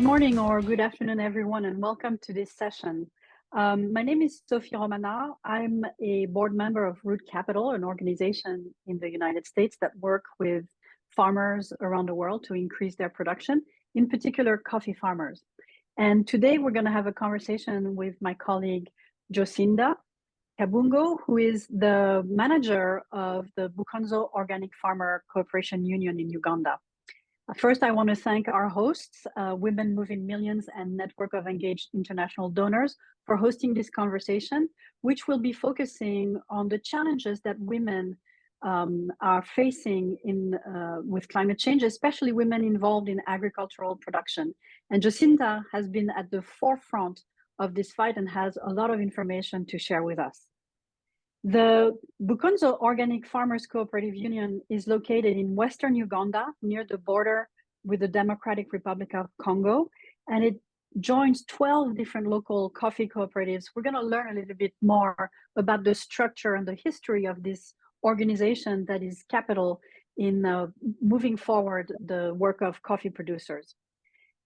morning or good afternoon, everyone, and welcome to this session. My name is Sophie Romana. I'm a board member of Root Capital, an organization in the United States that work with farmers around the world to increase their production, in particular coffee farmers. And today we're going to have a conversation with my colleague Jocinda Kabungo, who is the manager of the Bukonzo Organic Farmer Cooperation Union in Uganda. First, I want to thank our hosts, Women Moving Millions and Network of Engaged International Donors, for hosting this conversation, which will be focusing on the challenges that women are facing with climate change, especially women involved in agricultural production. And Jocinda has been at the forefront of this fight and has a lot of information to share with us. The Bukonzo Organic Farmers Cooperative Union is located in Western Uganda, near the border with the Democratic Republic of Congo, and it joins 12 different local coffee cooperatives. We're going to learn a little bit more about the structure and the history of this organization that is capital in moving forward the work of coffee producers.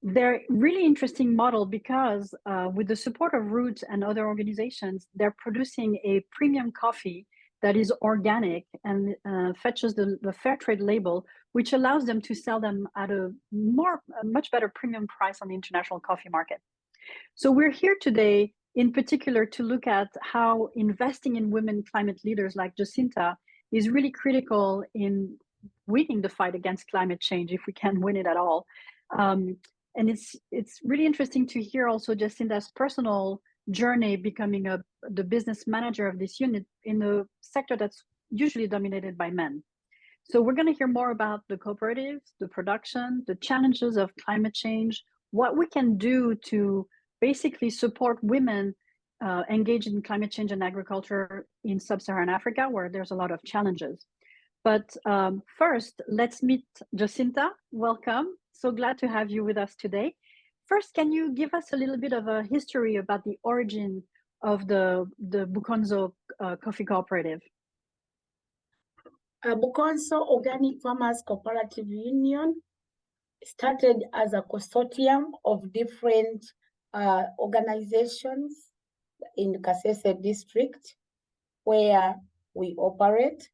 They're really interesting model because with the support of Root and other organizations, they're producing a premium coffee that is organic and fetches the fair trade label, which allows them to sell them at a much better premium price on the international coffee market. So we're here today in particular to look at how investing in women climate leaders like Jocinda is really critical in winning the fight against climate change, if we can win it at all. And it's really interesting to hear also Jocinda's personal journey becoming the business manager of this unit in a sector that's usually dominated by men. So we're going to hear more about the cooperatives, the production, the challenges of climate change, what we can do to basically support women engaged in climate change and agriculture in sub-Saharan Africa, where there's a lot of challenges. But first, let's meet Jocinda. Welcome. So glad to have you with us today. First, can you give us a little bit of a history about the origin of the Bukonzo Coffee Cooperative? Bukonzo Organic Farmers Cooperative Union started as a consortium of different organizations in Kasese district where we operate.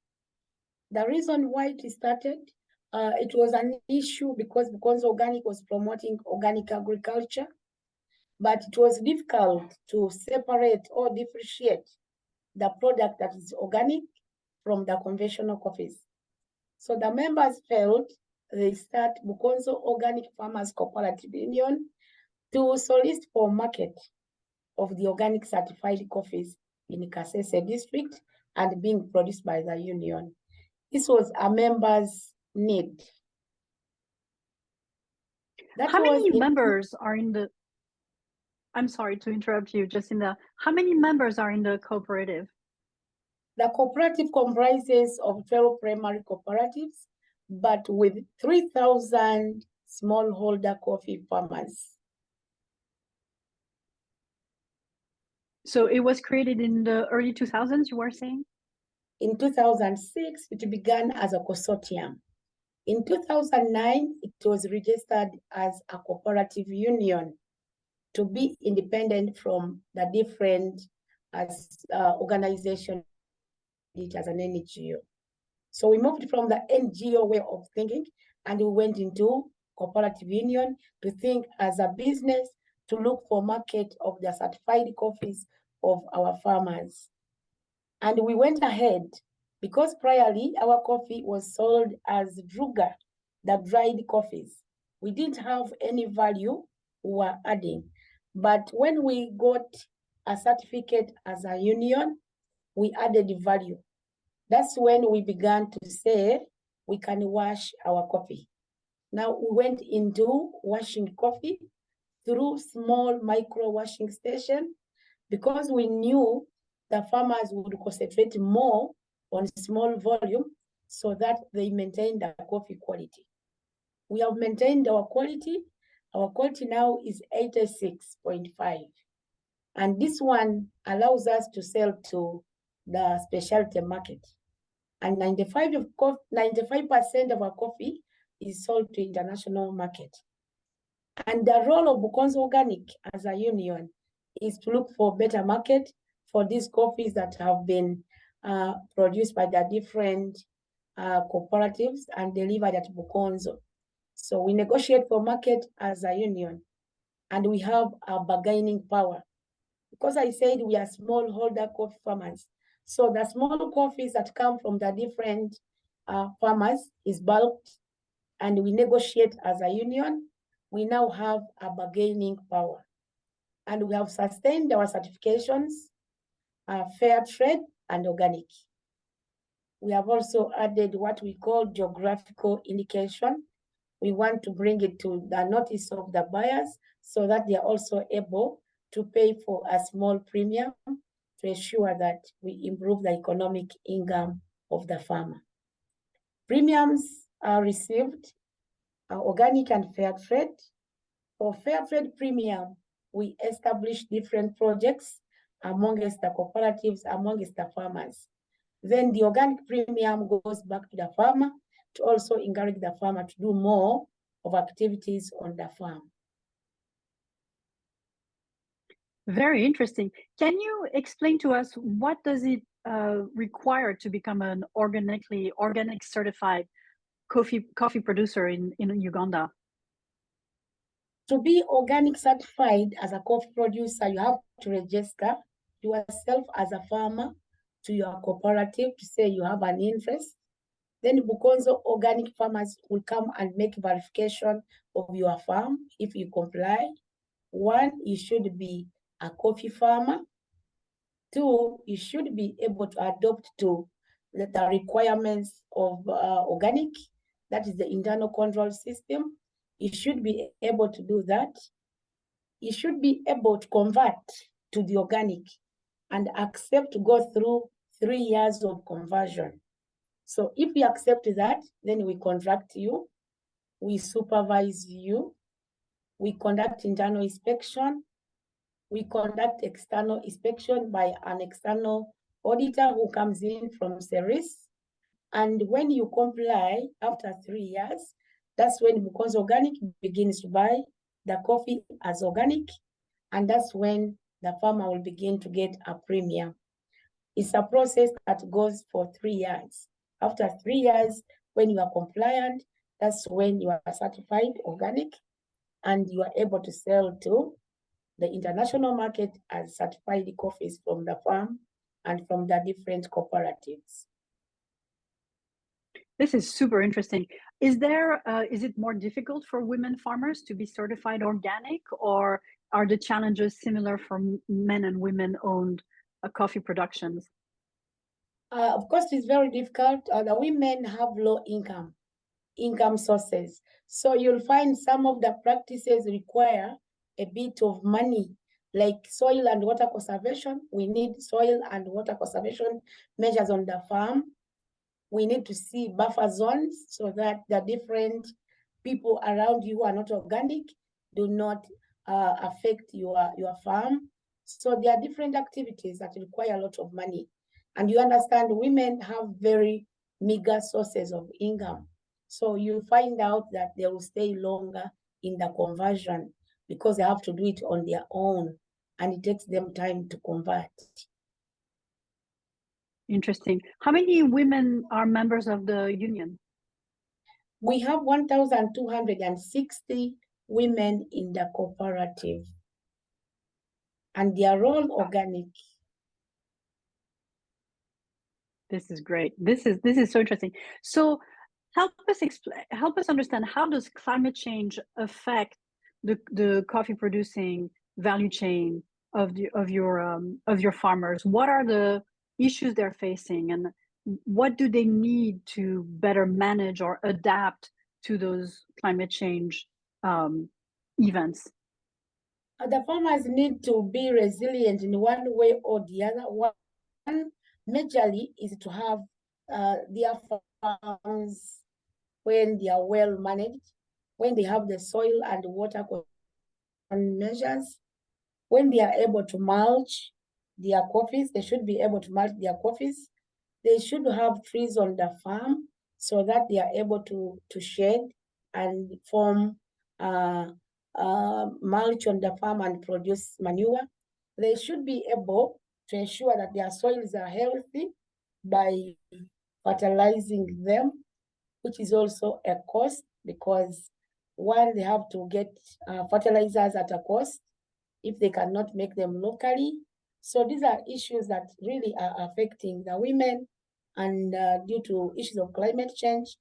The reason why it started, it was an issue because Organic was promoting organic agriculture, but it was difficult to separate or differentiate the product that is organic from the conventional coffees. So the members felt they start Bukonzo Organic Farmers Cooperative Union to solicit for market of the organic certified coffees in Kasese district and being produced by the union. This was a member's need. How many members are in the, I'm sorry to interrupt you, Jocinda. How many members are in the cooperative? The cooperative comprises of 12 primary cooperatives, but with 3,000 smallholder coffee farmers. So it was created in the early 2000s, you were saying? In 2006, it began as a consortium. In 2009, it was registered as a cooperative union to be independent from the different organizations as an NGO. So we moved from the NGO way of thinking and we went into cooperative union to think as a business to look for market of the certified coffees of our farmers. And we went ahead because priorly our coffee was sold as druga, the dried coffees. We didn't have any value we were adding. But when we got a certificate as a union, we added value. That's when we began to say we can wash our coffee. Now we went into washing coffee through small micro washing station because we knew the farmers would concentrate more on small volume so that they maintain the coffee quality. We have maintained our quality. Our quality now is 86.5. And this one allows us to sell to the specialty market. And 95% of our coffee is sold to international market. And the role of Bukonzo Organic as a union is to look for better market for these coffees that have been produced by the different cooperatives and delivered at Bukonzo. So we negotiate for market as a union, and we have a bargaining power. Because I said we are smallholder coffee farmers. So the small coffees that come from the different farmers is bulked, and we negotiate as a union. We now have a bargaining power. And we have sustained our certifications, fair trade and organic. We have also added what we call geographical indication. We want to bring it to the notice of the buyers so that they are also able to pay for a small premium to ensure that we improve the economic income of the farmer. Premiums are received organic and fair trade. For fair trade premium, we establish different projects amongst the cooperatives, amongst the farmers. Then the organic premium goes back to the farmer to also encourage the farmer to do more of activities on the farm. Very interesting. Can you explain to us what does it require to become an organic certified coffee producer in Uganda? To be organic certified as a coffee producer, you have to register yourself as a farmer to your cooperative to say you have an interest. Then Bukonzo organic farmers will come and make verification of your farm if you comply. One, you should be a coffee farmer. Two, you should be able to adopt to the requirements of organic, that is the internal control system. You should be able to do that. You should be able to convert to the organic and accept to go through 3 years of conversion. So if you accept that, then we contract you, we supervise you, we conduct internal inspection, we conduct external inspection by an external auditor who comes in from Ceres. And when you comply after 3 years, that's when Bukonzo Organic begins to buy the coffee as organic. And that's when the farmer will begin to get a premium. It's a process that goes for 3 years. After 3 years, when you are compliant, that's when you are certified organic and you are able to sell to the international market as certified coffees from the farm and from the different cooperatives. This is super interesting. Is it more difficult for women farmers to be certified organic, or are the challenges similar for men and women-owned coffee productions? Of course, it's very difficult. The women have low income sources. So you'll find some of the practices require a bit of money, like soil and water conservation. We need soil and water conservation measures on the farm. We need to see buffer zones so that the different people around you who are not organic do not affect your farm. So there are different activities that require a lot of money. And you understand women have very meager sources of income. So you find out that they will stay longer in the conversion because they have to do it on their own and it takes them time to convert. Interesting. How many women are members of the union? We have 1,260 women in the cooperative, and they are all organic. This is great. This is so interesting. So help us understand, how does climate change affect the coffee producing value chain of your farmers? What are the issues they're facing, and what do they need to better manage or adapt to those climate change events? The farmers need to be resilient in one way or the other. One majorly is to have their farms when they are well managed, when they have the soil and water measures, when they are able to mulch their coffees. They should be able to mulch their coffees. They should have trees on the farm so that they are able to shed and form mulch on the farm and produce manure. They should be able to ensure that their soils are healthy by fertilizing them, which is also a cost because one, they have to get fertilizers at a cost if they cannot make them locally. So these are issues that really are affecting the women, and due to issues of climate change,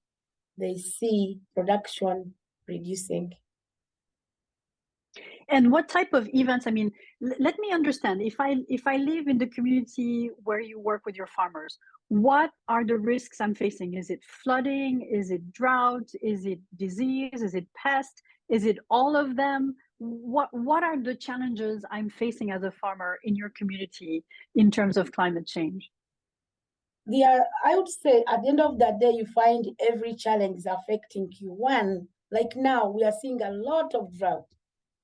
they see production reducing. And what type of events? I mean, let me understand. If I live in the community where you work with your farmers, what are the risks I'm facing? Is it flooding? Is it drought? Is it disease? Is it pest? Is it all of them? What are the challenges I'm facing as a farmer in your community in terms of climate change? I would say at the end of the day, you find every challenge is affecting you. One, like now, we are seeing a lot of drought.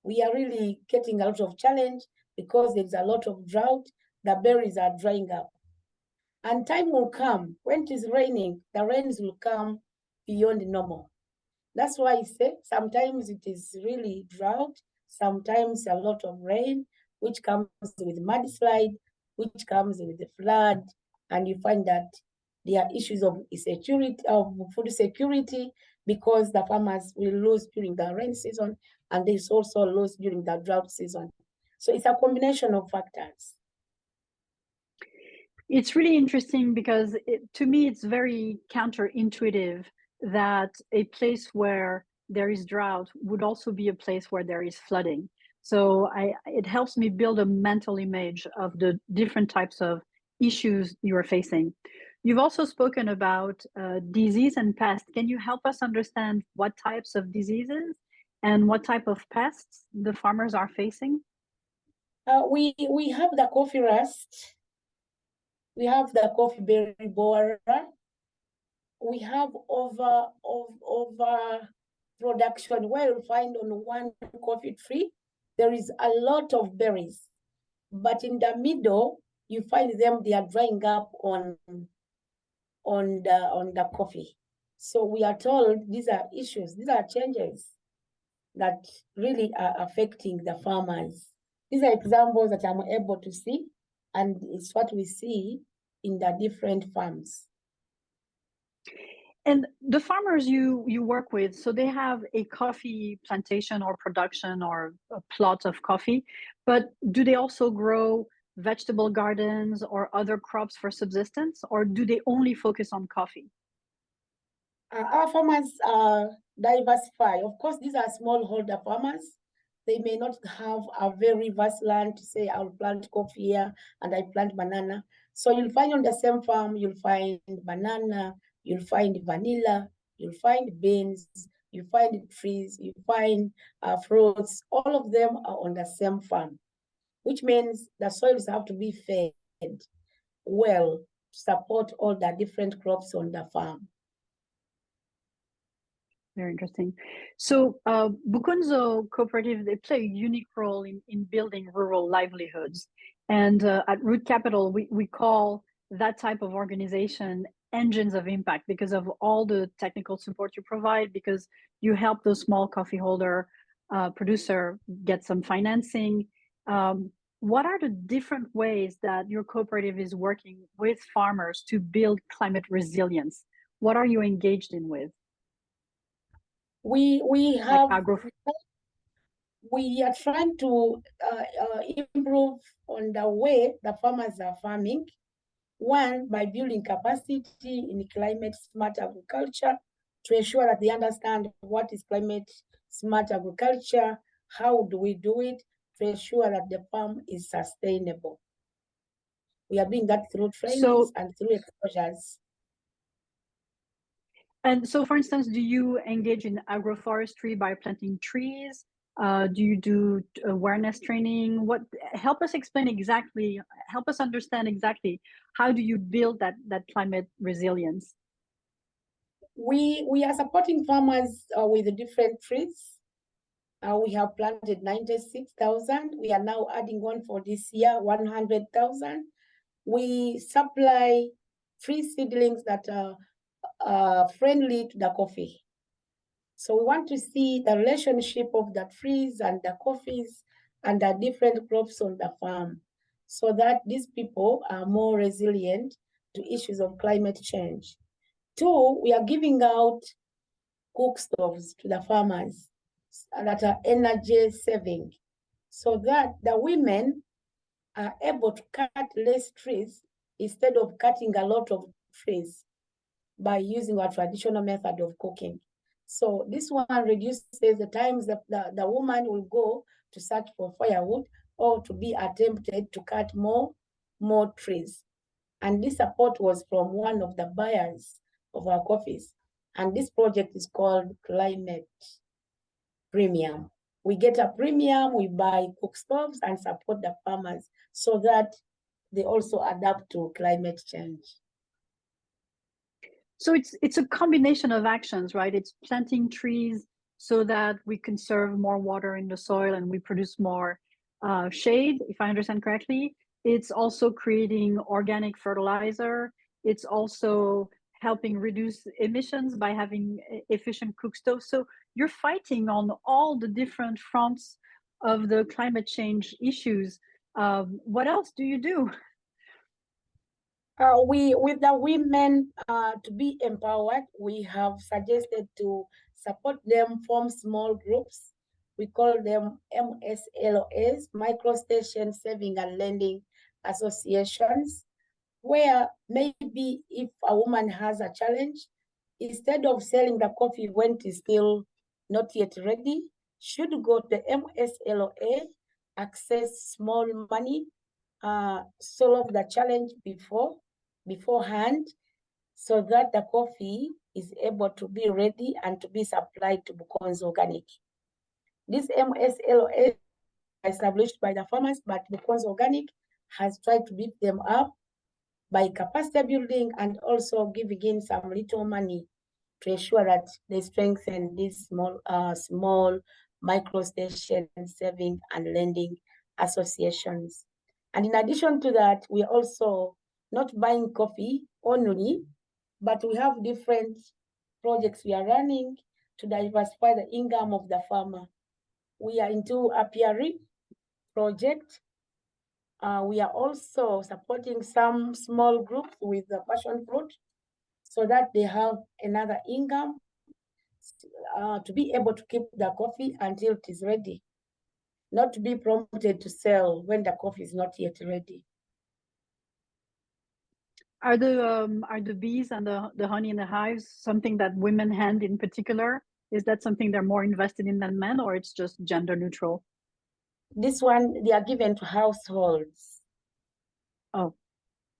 We are really getting a lot of challenge because there's a lot of drought. The berries are drying up. And time will come when it is raining, the rains will come beyond normal. That's why I say sometimes it is really drought, sometimes a lot of rain, which comes with mudslide, which comes with the flood, and you find that there are issues of security, of food security, because the farmers will lose during the rain season, and they also lose during the drought season. So it's a combination of factors. It's really interesting because to me, it's very counterintuitive that a place where there is drought would also be a place where there is flooding. So it helps me build a mental image of the different types of issues you are facing. You've also spoken about disease and pest. Can you help us understand what types of diseases and what type of pests the farmers are facing? We have the coffee rust. We have the coffee berry borer. We have over production where you'll find on one coffee tree, there is a lot of berries. But in the middle, you find them, they are drying up on the coffee. So we are told these are issues, these are changes that really are affecting the farmers. These are examples that I'm able to see, and it's what we see in the different farms. And the farmers you work with, so they have a coffee plantation or production or a plot of coffee, but do they also grow vegetable gardens or other crops for subsistence, or do they only focus on coffee? Our farmers diversify. Of course, these are smallholder farmers. They may not have a very vast land to say, I'll plant coffee here and I plant banana. So you'll find on the same farm, you'll find banana, you'll find vanilla, you'll find beans, you find trees, you find fruits. All of them are on the same farm, which means the soils have to be fed well to support all the different crops on the farm. Very interesting. So Bukunzo Cooperative, they play a unique role in building rural livelihoods. And at Root Capital, we call that type of organization engines of impact because of all the technical support you provide, because you help those small coffee holder producer get some financing. What are the different ways that your cooperative is working with farmers to build climate resilience? What are you engaged in with? We have Like we are trying to improve on the way the farmers are farming. One, by building capacity in climate smart agriculture to ensure that they understand what is climate smart agriculture, how do we do it to ensure that the farm is sustainable. We are doing that through trainings and through exposures. And so, for instance, do you engage in agroforestry by planting trees? Do you do awareness training? Help us explain exactly, help us understand exactly how do you build that climate resilience? We are supporting farmers with different trees. We have planted 96,000. We are now adding on for this year, 100,000. We supply tree seedlings that are friendly to the coffee. So we want to see the relationship of the trees and the coffees and the different crops on the farm so that these people are more resilient to issues of climate change. Two, we are giving out cook stoves to the farmers that are energy saving so that the women are able to cut less trees instead of cutting a lot of trees by using our traditional method of cooking. So this one reduces the times that the woman will go to search for firewood or to be attempted to cut more trees. And this support was from one of the buyers of our coffees. And this project is called Climate Premium. We get a premium, we buy cook stoves and support the farmers so that they also adapt to climate change. So it's a combination of actions, right? It's planting trees so that we conserve more water in the soil and we produce more shade, if I understand correctly. It's also creating organic fertilizer. It's also helping reduce emissions by having efficient cook stoves. So you're fighting on all the different fronts of the climate change issues. What else do you do? With the women to be empowered, we have suggested to support them form small groups. We call them MSLOAs, Micro Station Saving and Lending Associations, where maybe if a woman has a challenge, instead of selling the coffee when it is still not yet ready, should go to the MSLOA, access small money, solve the challenge beforehand, so that the coffee is able to be ready and to be supplied to Bukonzo Organic. This MSLOA established by the farmers, but Bukonzo Organic has tried to beat them up by capacity building and also giving in some little money to ensure that they strengthen these small micro station saving and lending associations. And in addition to that, we are also not buying coffee only, but we have different projects we are running to diversify the income of the farmer. We are into apiary project. We are also supporting some small groups with the passion fruit so that they have another income to be able to keep the coffee until it is ready, not to be prompted to sell when the coffee is not yet ready. Are the bees and the honey in the hives something that women hand in particular? Is that something they're more invested in than men, or it's just gender neutral? This one, they are given to households. Oh.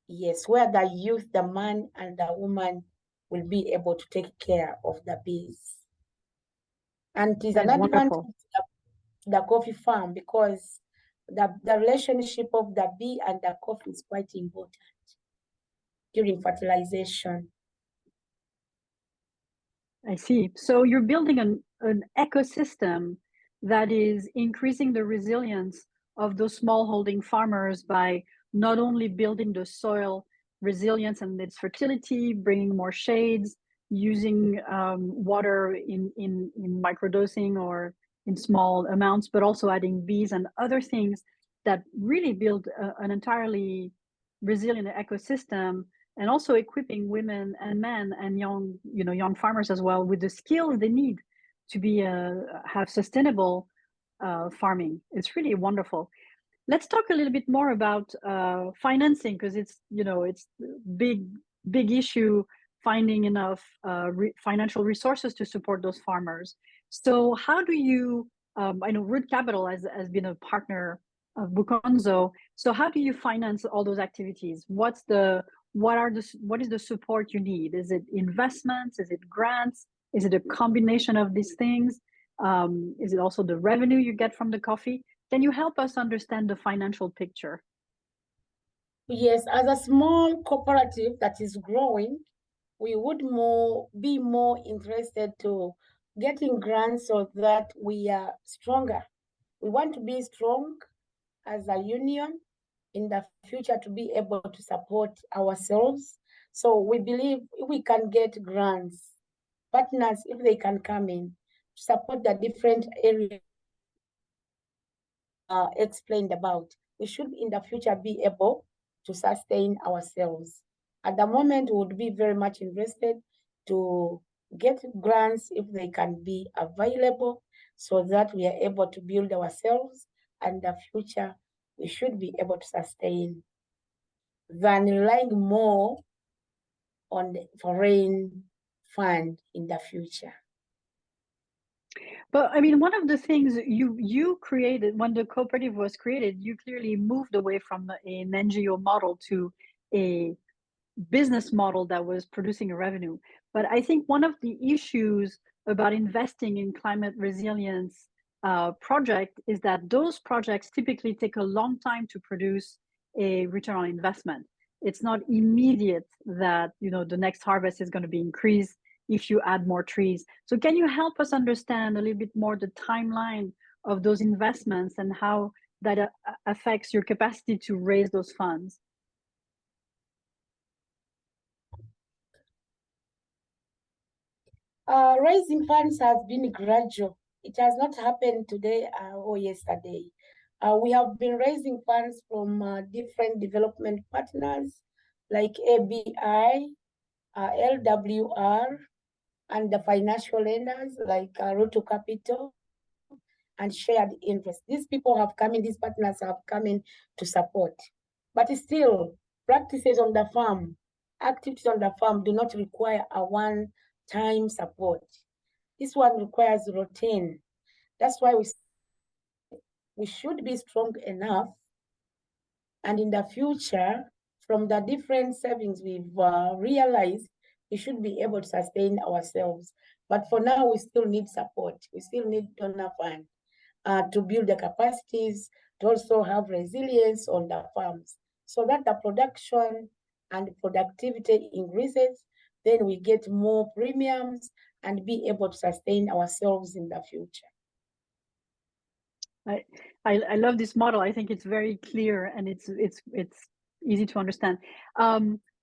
Yes, where the youth, the man and the woman will be able to take care of the bees. And it is an advantage to the coffee farm because the relationship of the bee and the coffee is quite important during fertilization. I see. So you're building an ecosystem that is increasing the resilience of those smallholding farmers by not only building the soil resilience and its fertility, bringing more shades, using water in microdosing or in small amounts, but also adding bees and other things that really build an entirely resilient ecosystem, and also equipping women and men and young farmers as well with the skills they need to be have sustainable farming. It's really wonderful. Let's talk a little bit more about financing, because it's big issue finding enough financial resources to support those farmers. So how do you I know Root Capital has been a partner of Bukonzo. So how do you finance all those activities? What is the support you need? Is it investments? Is it grants? Is it a combination of these things? Is it also the revenue you get from the coffee? Can you help us understand the financial picture? Yes, as a small cooperative that is growing, we would be more interested to getting grants so that we are stronger. We want to be strong as a union in the future to be able to support ourselves. So we believe we can get grants, partners, if they can come in. support the different areas explained about. We should in the future be able to sustain ourselves. At the moment, we would be very much interested to get grants if they can be available so that we are able to build ourselves, and the future we should be able to sustain than relying more on the foreign fund in the future. But I mean, one of the things you created when the cooperative was created, you clearly moved away from an NGO model to a business model that was producing a revenue. But I think one of the issues about investing in climate resilience project is that those projects typically take a long time to produce a return on investment. It's not immediate that the next harvest is going to be increased if you add more trees. So can you help us understand a little bit more the timeline of those investments and how that affects your capacity to raise those funds? Raising funds has been gradual. It has not happened today or yesterday. We have been raising funds from different development partners like ABI, LWR, and the financial lenders like Ruto Capital and Shared Interest. These people have come in, these partners have come in to support. But still, practices on the farm, activities on the farm do not require a one-time support. This one requires routine. That's why we should be strong enough. And in the future, from the different savings we've realized, we should be able to sustain ourselves. But for now, we still need support. We still need donor fund to build the capacities, to also have resilience on the farms, so that the production and productivity increases, then we get more premiums and be able to sustain ourselves in the future. I love this model. I think it's very clear and it's easy to understand.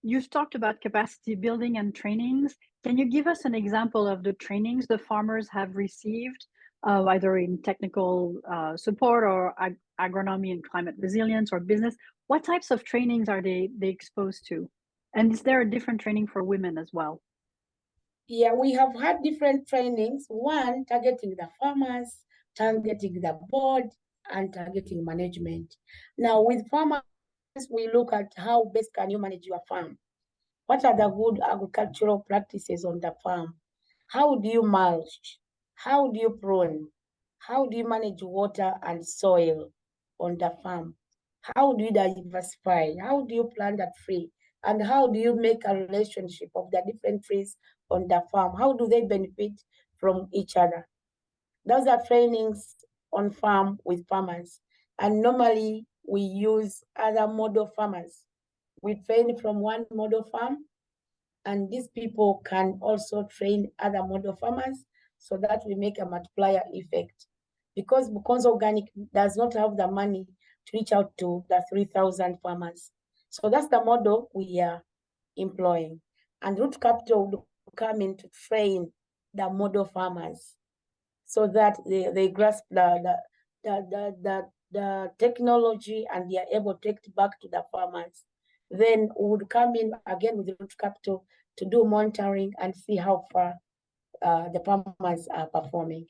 You've talked about capacity building and trainings. Can you give us an example of the trainings the farmers have received, either in technical support or agronomy and climate resilience or business? What types of trainings are they exposed to? And is there a different training for women as well? Yeah, we have had different trainings. One, targeting the farmers, targeting the board, and targeting management. Now, with farmers, we look at how best can you manage your farm. What are the good agricultural practices on the farm? How do you mulch? How do you prune? How do you manage water and soil on the farm? How do you diversify? How do you plant a tree? And how do you make a relationship of the different trees on the farm? How do they benefit from each other? Those are trainings on farm with farmers. And normally we use other model farmers. We train from one model farm, and these people can also train other model farmers so that we make a multiplier effect. Because Bukonzo Organic does not have the money to reach out to the 3,000 farmers. So that's the model we are employing. And Root Capital will come in to train the model farmers so that they grasp the technology and they are able to take it back to the farmers. Then we would come in again with Root Capital to do monitoring and see how far the farmers are performing.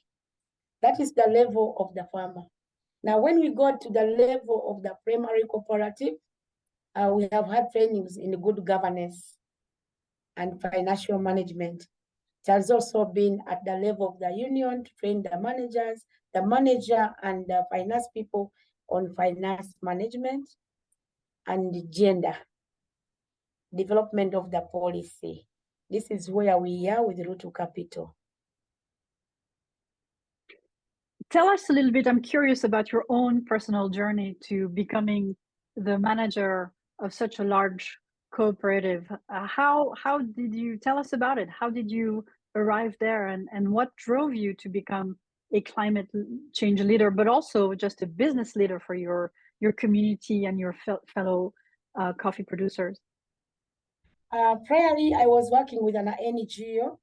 That is the level of the farmer. Now, when we go to the level of the primary cooperative, we have had trainings in good governance and financial management. It has also been at the level of the union to train the managers, the manager and the finance people on finance management and gender development of the policy. This is where we are with Ruto Capital. Tell us a little bit, I'm curious about your own personal journey to becoming the manager of such a large cooperative. How did you, tell us about it? How did you arrive there, and what drove you to become a climate change leader, but also just a business leader for your community and your fellow coffee producers? Priorly, I was working with an NGO,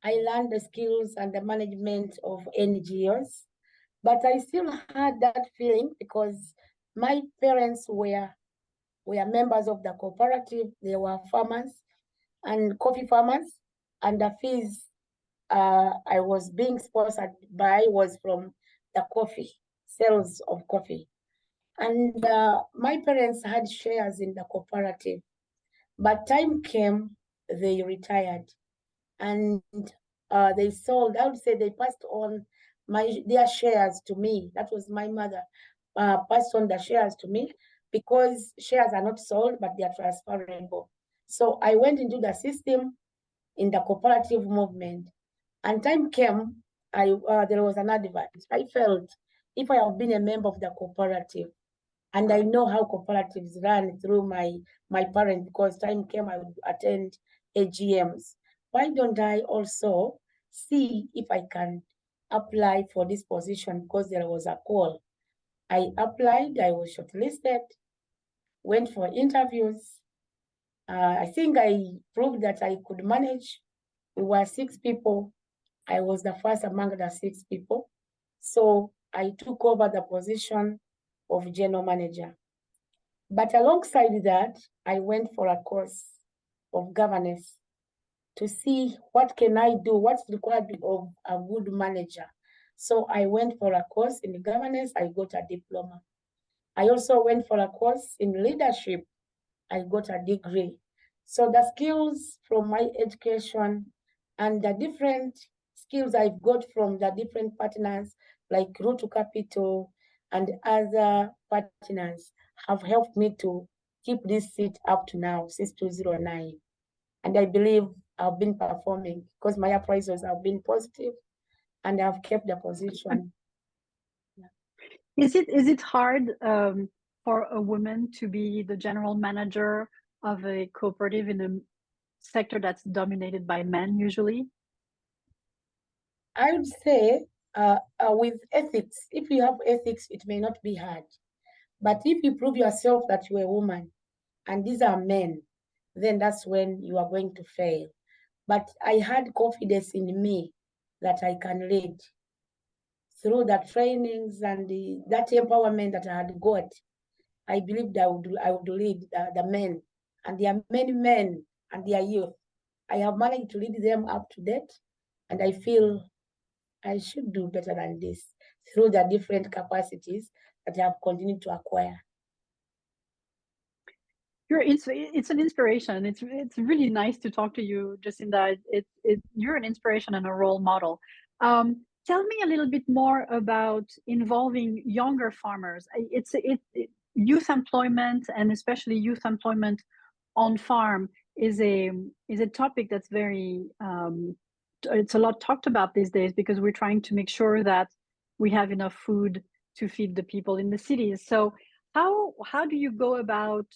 I learned the skills and the management of NGOs, but I still had that feeling because my parents were members of the cooperative. They were farmers and coffee farmers, and the fees I was being sponsored by was from the coffee, sales of coffee. And my parents had shares in the cooperative, but time came, they retired, and they sold. I would say they passed on their shares to me. That was my mother passed on the shares to me, because shares are not sold, but they are transferable. So I went into the system in the cooperative movement, and time came. There was an advert. I felt if I have been a member of the cooperative, and I know how cooperatives run through my parents, because time came I would attend AGMs. Why don't I also see if I can apply for this position? Because there was a call. I applied, I was shortlisted, went for interviews. I think I proved that I could manage. We were 6 people. I was the first among the 6 people. So I took over the position of general manager. But alongside that, I went for a course of governance to see what can I do, what's required of a good manager. So I went for a course in governance, I got a diploma. I also went for a course in leadership, I got a degree. So the skills from my education and the different skills I've got from the different partners like Root to Capital and other partners have helped me to keep this seat up to now since 2009. And I believe I've been performing because my appraisals have been positive and I've kept the position. Is it hard for a woman to be the general manager of a cooperative in a sector that's dominated by men usually? I would say with ethics, if you have ethics, it may not be hard. But if you prove yourself that you're a woman and these are men, then that's when you are going to fail. But I had confidence in me that I can lead. Through the trainings and that empowerment that I had got, I believed I would lead the men. And there are many men and their youth. I have managed to lead them up to date, and I feel I should do better than this through the different capacities that I have continued to acquire. It's an inspiration. It's really nice to talk to you, Jacinda. You're an inspiration and a role model. Tell me a little bit more about involving younger farmers. Youth employment, and especially youth employment on farm, is a topic that's very it's a lot talked about these days, because we're trying to make sure that we have enough food to feed the people in the cities. So how do you go about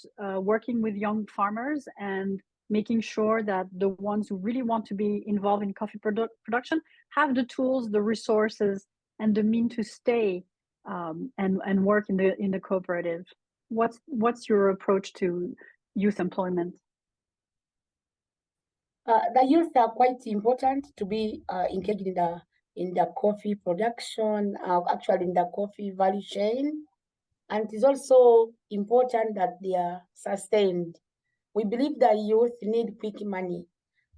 working with young farmers and making sure that the ones who really want to be involved in coffee production have the tools, the resources, and the means to stay and work in the cooperative? What's your approach to youth employment? The youth are quite important to be engaged in the coffee production, actually in the coffee value chain. And it is also important that they are sustained. We believe that youth need quick money,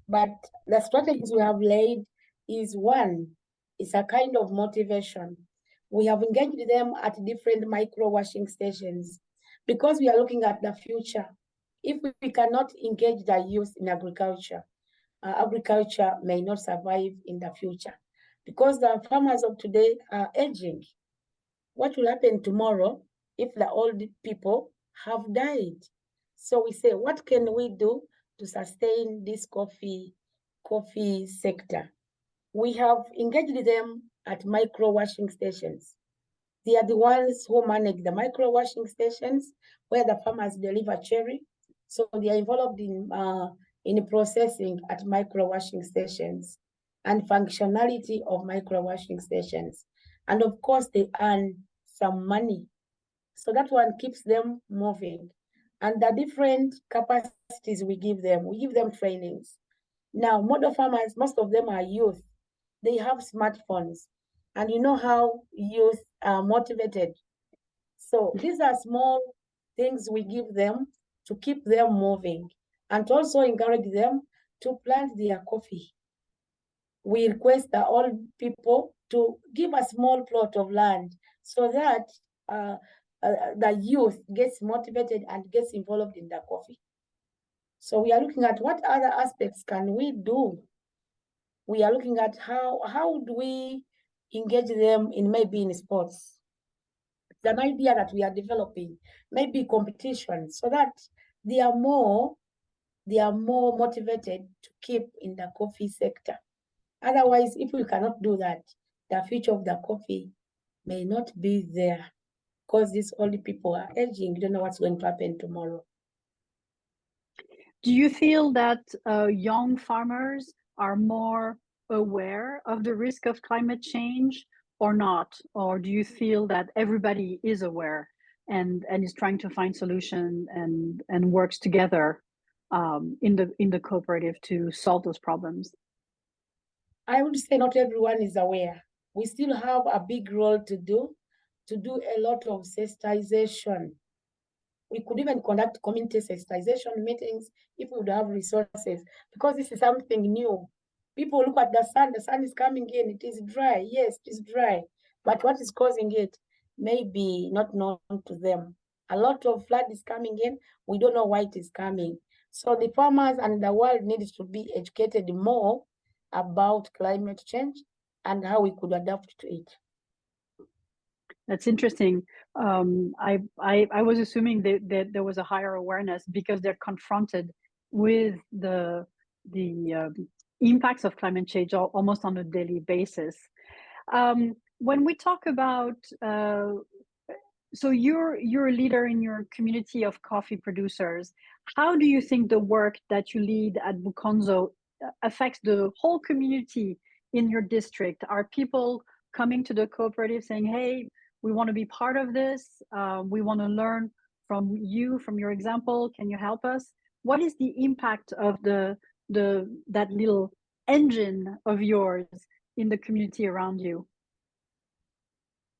but the strategies we have laid is one, it's a kind of motivation. We have engaged them at different micro washing stations because we are looking at the future. If we cannot engage the youth in agriculture, agriculture may not survive in the future because the farmers of today are aging. What will happen tomorrow if the old people have died? So we say, what can we do to sustain this coffee sector? We have engaged them at micro washing stations. They are the ones who manage the micro washing stations where the farmers deliver cherry. So they are involved in processing at micro washing stations and functionality of micro washing stations. And of course, they earn some money. So that one keeps them moving. And the different capacities we give them trainings. Now, model farmers, most of them are youth. They have smartphones, and you know how youth are motivated. So these are small things we give them to keep them moving and to also encourage them to plant their coffee. We request that all people to give a small plot of land so that the youth gets motivated and gets involved in the coffee. So we are looking at what other aspects can we do. We are looking at how do we engage them in maybe in sports. It's an idea that we are developing, maybe competition, so that they are more motivated to keep in the coffee sector. Otherwise, if we cannot do that, the future of the coffee may not be there because these old people are aging. You don't know what's going to happen tomorrow. Do you feel that young farmers are more aware of the risk of climate change or not? Or do you feel that everybody is aware and is trying to find solution and works together in the cooperative to solve those problems? I would say not everyone is aware. We still have a big role to do a lot of sensitization. We could even conduct community sensitization meetings if we would have resources, because this is something new. People look at the sun is coming in, it is dry. Yes, it is dry. But what is causing it may be not known to them. A lot of flood is coming in, we don't know why it is coming. So the farmers and the world needs to be educated more about climate change and how we could adapt to it. That's interesting. I was assuming that there was a higher awareness because they're confronted with the impacts of climate change almost on a daily basis. When we talk about, so you're a leader in your community of coffee producers. How do you think the work that you lead at Bukonzo affects the whole community in your district? Are people coming to the cooperative saying, "Hey, we want to be part of this. We want to learn from you, from your example. Can you help us?" What is the impact of that little engine of yours in the community around you?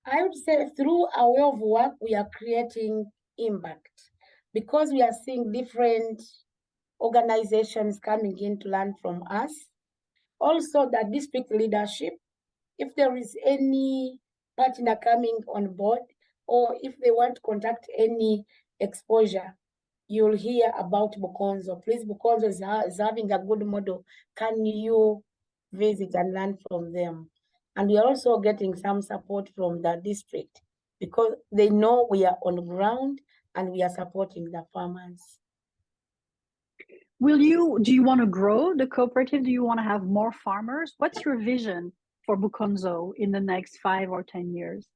I would say through our way of work, we are creating impact because we are seeing different organizations coming in to learn from us. Also, the district leadership, if there is any partner coming on board, or if they want to conduct any exposure, you'll hear about Bukonzo. Please, Bukonzo is having a good model. Can you visit and learn from them? And we are also getting some support from the district because they know we are on ground and we are supporting the farmers. Do you want to grow the cooperative? Do you want to have more farmers? What's your vision for Bukonzo in the next 5 or 10 years?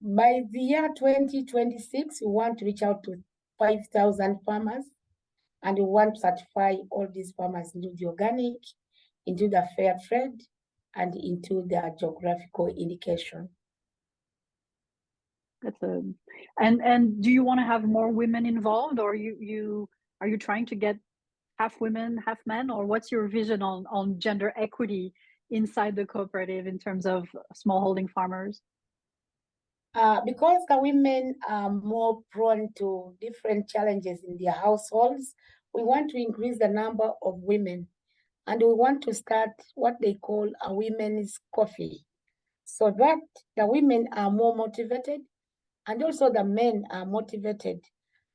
By the year 2026, we want to reach out to 5,000 farmers, and we want to certify all these farmers into the organic, into the fair trade, and into their geographical indication. That's a, and do you want to have more women involved, or are you trying to get half women, half men, or what's your vision on gender equity inside the cooperative in terms of smallholding farmers? Because the women are more prone to different challenges in their households, we want to increase the number of women, and we want to start what they call a women's coffee, so that the women are more motivated and also the men are motivated,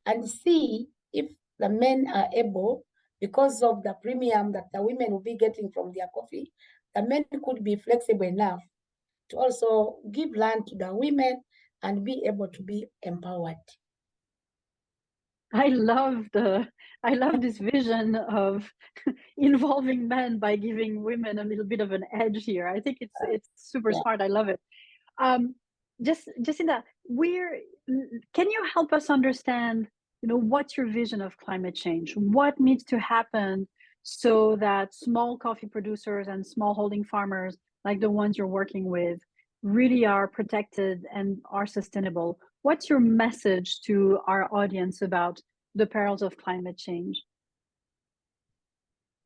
and see if the men are able, because of the premium that the women will be getting from their coffee, the men could be flexible enough to also give land to the women and be able to be empowered. I love this vision of involving men by giving women a little bit of an edge here. I think it's super smart. I love it. Jacinda, can you help us understand, what's your vision of climate change? What needs to happen so that small coffee producers and small holding farmers, like the ones you're working with, really are protected and are sustainable? What's your message to our audience about the perils of climate change?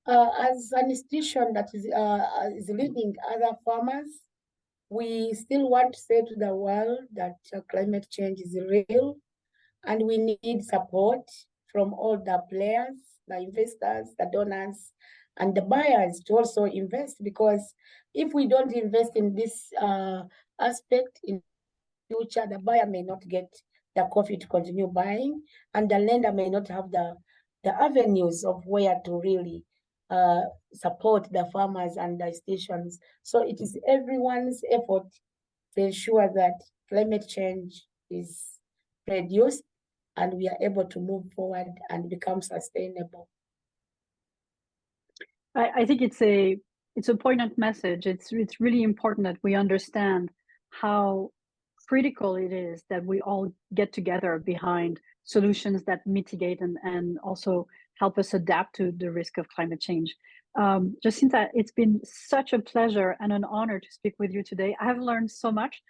As an institution that is leading other farmers, we still want to say to the world that climate change is real, and we need support from all the players, the investors, the donors, and the buyers to also invest, because if we don't invest in this aspect in future, the buyer may not get the coffee to continue buying, and the lender may not have the avenues of where to really support the farmers and the stations. So it is everyone's effort to ensure that climate change is reduced and we are able to move forward and become sustainable. I think it's a poignant message. It's really important that we understand how critical it is that we all get together behind solutions that mitigate and also help us adapt to the risk of climate change. Jacinta, it's been such a pleasure and an honor to speak with you today. I have learned so much.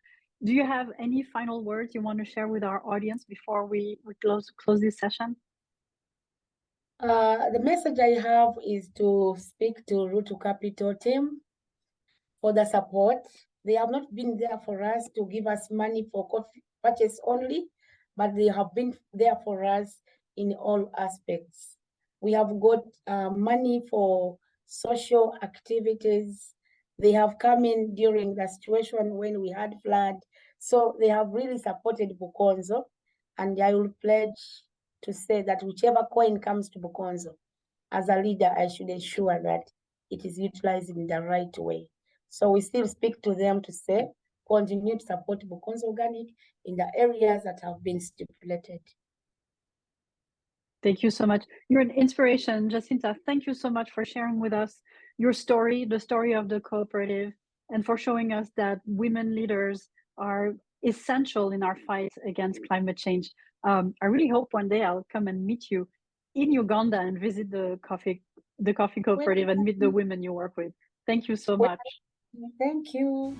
Do you have any final words you want to share with our audience before we close this session? The message I have is to speak to Root to Capital team for the support. They have not been there for us to give us money for coffee purchase only, but they have been there for us in all aspects. We have got money for social activities. They have come in during the situation when we had flood. So they have really supported Bukonzo, and I will pledge to say that whichever coin comes to Bukonzo, as a leader, I should ensure that it is utilized in the right way. So we still speak to them to say, continue to support Bukonzo Organic in the areas that have been stipulated. Thank you so much. You're an inspiration, Jacinta. Thank you so much for sharing with us your story, the story of the cooperative, and for showing us that women leaders are essential in our fight against climate change. I really hope one day I'll come and meet you in Uganda and visit the coffee cooperative and meet the women you work with. Thank you so much. Thank you.